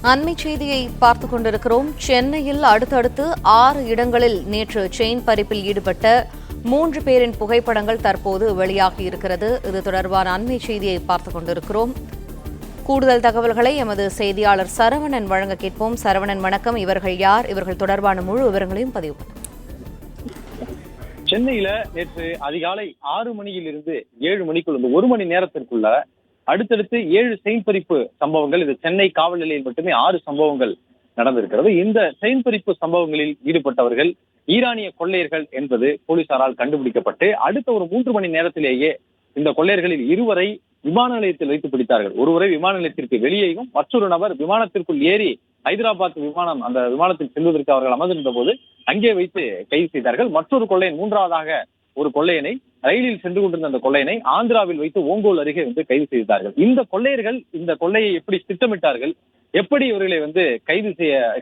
அண்மை செய்தியை பார்த்துக் கொண்டிருக்கிறோம். சென்னையில் அடுத்தடுத்து 6 இடங்களில் நேற்று செயின் பறிப்பில் ஈடுபட்ட 3 பேரின் புகைப்படங்கள் தற்போது வெளியாகி இருக்கிறது. இது தொடர்பான அண்மை செய்தியை பார்த்துக் கொண்டிருக்கிறோம். கூடுதல் தகவல்களை எமது செய்தியாளர் சரவணன் வழங்க கேட்போம். சரவணன், வணக்கம். இவர்கள் யார்? இவர்கள் தொடர்பான முழு விவரங்களையும் பதிவு பண்ணுங்க. சென்னையில நேற்று அதிகாலை 6 மணியிலிருந்து 7 மணிக்குள்ள 1 மணி நேரத்திற்குள்ள அடுத்தடுத்து 7 செயின் பறிப்பு சம்பவங்கள். இது சென்னை காவல் நிலையில் மட்டுமே 6 சம்பவங்கள் நடந்திருக்கிறது. இந்த செயின் பறிப்பு சம்பவங்களில் ஈடுபட்டவர்கள் ஈரானிய கொள்ளையர்கள் என்பது போலீசாரால் கண்டுபிடிக்கப்பட்டு அடுத்த ஒரு 3 மணி நேரத்திலேயே இந்த கொள்ளையர்களில் 2 வரை விமான நிலையத்தில் வைத்து பிடித்தார்கள். ஒருவரை விமான நிலையத்திற்கு வெளியேயும் மற்றொரு நபர் விமானத்திற்குள் ஏறி ஹைதராபாத் விமானம் அந்த விமானத்தில் செல்வதற்கு அவர்கள் அமர்ந்திருந்த போது அங்கே வைத்து கைது செய்தார்கள். மற்றொரு கொள்ளையன், மூன்றாவதாக ஒரு கொள்ளையனை, ரயிலில் சென்று கொண்டிருந்த அந்த கொள்ளையனை ஆந்திராவில் வைத்து ஓங்கோல் அருகே வந்து கைது செய்தார்கள். இந்த கொள்ளையர்கள் இந்த கொள்ளையை எப்படி திட்டமிட்டார்கள், எப்படி இவர்களை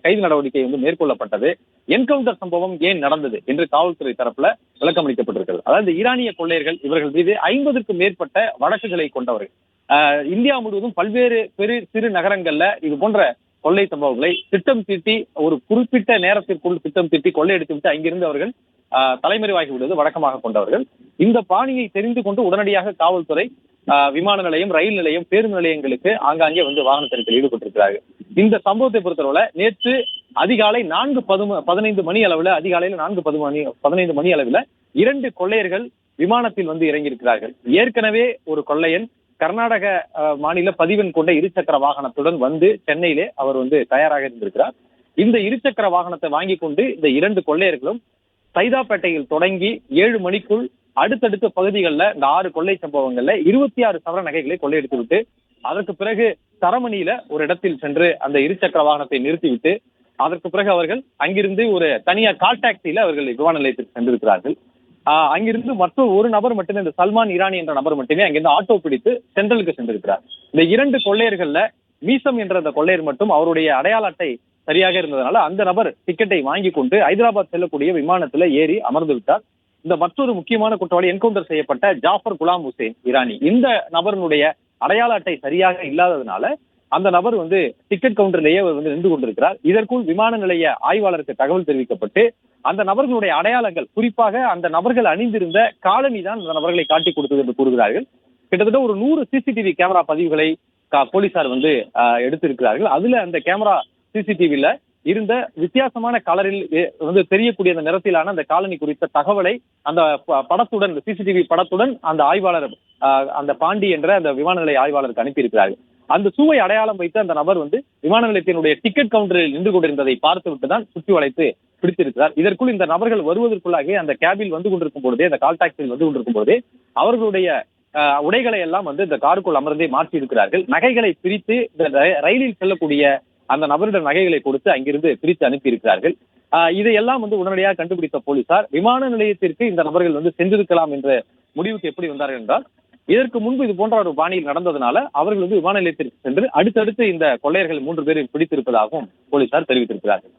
கைது நடவடிக்கை மேற்கொள்ளப்பட்டது, என்கவுண்டர் சம்பவம் ஏன் நடந்தது என்று காவல்துறை தரப்புல விளக்கம் அளிக்கப்பட்டிருக்கிறது. அதாவது ஈரானிய கொள்ளையர்கள் இவர்கள் மீது 50க்கும் மேற்பட்ட வழக்குகளை கொண்டவர்கள். இந்தியா முழுவதும் பல்வேறு சிறு நகரங்கள்ல இது போன்ற கொள்ளை சம்பவங்களை திட்டம் தீட்டி ஒரு குறிப்பிட்ட நேரத்திற்குள் திட்டம் தீட்டி கொள்ளையடித்து விட்டு அங்கிருந்து அவர்கள் தலைமறைவாகி விடுவது வழக்கமாக கொண்டவர்கள். இந்த பாணியை தெரிந்து கொண்டு உடனடியாக காவல்துறை விமான நிலையம், ரயில் நிலையம், பேருந்து நிலையங்களுக்கு ஆங்காங்கே வாகன தணிக்கையில் ஈடுபட்டிருக்கிறார்கள். இந்த சம்பவத்தை பொறுத்தவரை நேற்று அதிகாலை 4:15 மணி அளவில், அதிகாலையில் 4:15 மணி அளவில் 2 கொள்ளையர்கள் விமானத்தில் இறங்கியிருக்கிறார்கள். ஏற்கனவே ஒரு கொள்ளையன் கர்நாடக மாநில பதிவெண் கொண்ட இருசக்கர வாகனத்துடன் சென்னையிலே அவர் தயாராக இருந்திருக்கிறார். இந்த இருசக்கர வாகனத்தை வாங்கி கொண்டு இந்த 2 கொள்ளையர்களும் சைதாப்பேட்டையில் தொடங்கி 7 மணிக்குள் அடுத்தடுத்த பகுதிகளில் இந்த 6 கொள்ளை சம்பவங்கள்ல 26 சவர நகைகளை கொள்ளையடித்து விட்டு அதற்கு பிறகு தரமணியில ஒரு இடத்தில் சென்று அந்த இருசக்கர வாகனத்தை நிறுத்திவிட்டு அதற்கு பிறகு அவர்கள் அங்கிருந்து ஒரு தனியார் கால் டாக்ஸியில அவர்கள் விமான நிலையத்திற்கு சென்றிருக்கிறார்கள். அங்கிருந்து மற்றொரு ஒரு நபர் மட்டுமே, இந்த சல்மான் ஈரானி என்ற நபர் மட்டுமே அங்கிருந்து ஆட்டோ பிடித்து சென்ட்ரலுக்கு சென்றிருக்கிறார். இந்த 2 கொள்ளையர்கள்ல மீசம் என்ற அந்த கொள்ளையர் மட்டும் அவருடைய அடையாள அட்டை சரியாக இருந்ததுனால அந்த நபர் டிக்கெட்டை வாங்கி கொண்டு ஹைதராபாத் செல்லக்கூடிய விமானத்துல ஏறி அமர்ந்து விட்டார். இந்த மற்றொரு முக்கியமான குற்றவாளி என்கவுண்டர் செய்யப்பட்ட ஜாஃபர் குலாம் ஹுசேன் ஈரானி, இந்த நபருடைய அடையாள அட்டை சரியாக இல்லாததுனால அந்த நபர் டிக்கெட் கவுண்டர்லேயே நின்று கொண்டிருக்கிறார். இதற்குள் விமான நிலைய ஆய்வாளருக்கு தகவல் தெரிவிக்கப்பட்டு அந்த நபர்களுடைய அடையாளங்கள், குறிப்பாக அந்த நபர்கள் அணிந்திருந்த காலனி தான் அந்த நபர்களை காட்டி கொடுத்தது என்று கூறுகிறார்கள். கிட்டத்தட்ட ஒரு 100 சிசிடிவி கேமரா பதிவுகளை போலீசார் எடுத்திருக்கிறார்கள். அதுல அந்த கேமரா சிசிடிவில இருந்த வித்தியாசமான கலரில் தெரியக்கூடிய அந்த நிறத்திலான அந்த காலனி குறித்த தகவலை அந்த படத்துடன், சிசிடிவி படத்துடன் அந்த ஆய்வாளர், அந்த பாண்டி என்ற அந்த விமான நிலைய ஆய்வாளருக்கு அனுப்பியிருக்கிறார்கள். அந்த சூவை அடையாளம் வைத்து அந்த நபர் விமான நிலையத்தினுடைய டிக்கெட் கவுண்டரில் நின்று கொண்டிருந்ததை பார்த்து விட்டுதான் சுற்றி வளைத்து பிடித்திருக்கிறார். இதற்குள் இந்த நபர்கள் வருவதற்குள்ளாக அந்த கேபில் கொண்டிருக்கும் பொழுதே, அந்த கால் டாக்ஸியில் கொண்டிருக்கும் பொழுதே அவர்களுடைய உடைகளை எல்லாம் இந்த காருக்குள் அமர்ந்தே மாற்றி இருக்கிறார்கள். நகைகளை பிரித்து இந்த ரயிலில் செல்லக்கூடிய அந்த நபரிடம் நகைகளை கொடுத்து அங்கிருந்து பிரித்து அனுப்பி இருக்கிறார்கள். இதையெல்லாம் உடனடியாக கண்டுபிடித்த போலீசார் விமான நிலையத்திற்கு இந்த நபர்கள் சென்றிருக்கலாம் என்ற முடிவுக்கு எப்படி வந்தார்கள் என்றால், இதற்கு முன்பு இது போன்ற ஒரு பாணியில் நடந்ததுனால அவர்கள் விமான நிலையத்திற்கு சென்று அடுத்தடுத்து இந்த கொள்ளையர்கள் 3 பேரை பிடித்திருப்பதாகவும் போலீசார் தெரிவித்திருக்கிறார்கள்.